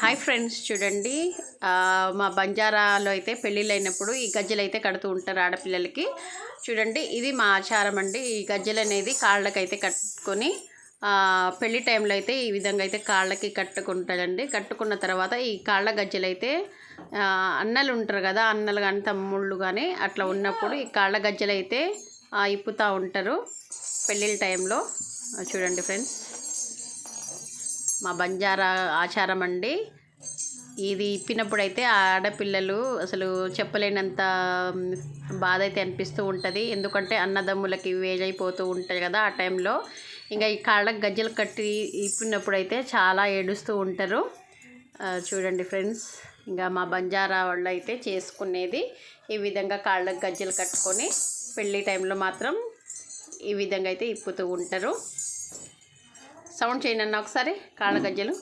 Hi friends, చూడండి. మా బంజారాలో అయితే పెళ్ళిళ్ళు అయినప్పుడు ఈ గజ్జెలు అయితే కడుతూ ఉంటారు ఆడపిల్లలకి. చూడండి, ఇది మా ఆచారం అండి. ఈ గజ్జెలు అనేది కాళ్ళకైతే కట్టుకొని పెళ్లి టైంలో అయితే ఈ విధంగా అయితే కాళ్ళకి కట్టుకుంటారండి. కట్టుకున్న తర్వాత ఈ కాళ్ళ గజ్జెలు అయితే అన్నలు ఉంటారు కదా, అన్నలు కానీ తమ్ముళ్ళు కానీ అట్లా ఉన్నప్పుడు ఈ కాళ్ళ గజ్జెలు అయితే ఇప్పుతూ ఉంటారు పెళ్ళిళ్ళ టైంలో. చూడండి ఫ్రెండ్స్, మా బంజారా ఆచారం అండి. ఇది ఇప్పినప్పుడైతే ఆడపిల్లలు అసలు చెప్పలేనంత బాధ అయితే అనిపిస్తూ ఉంటుంది. ఎందుకంటే అన్నదమ్ములకి వేజైపోతూ ఉంటాయి కదా ఆ టైంలో. ఇంకా ఈ కాళ్ళకి గజ్జలు కట్టి ఇప్పినప్పుడైతే చాలా ఏడుస్తూ ఉంటారు. చూడండి ఫ్రెండ్స్, ఇంకా మా బంజారా వాళ్ళు అయితే చేసుకునేది ఈ విధంగా కాళ్ళకి గజ్జలు కట్టుకొని పెళ్ళి టైంలో మాత్రం ఈ విధంగా అయితే ఇప్పుతూ ఉంటారు. సౌండ్ చేయండి అన్న ఒకసారి, కాళ్ళ గజ్జలు.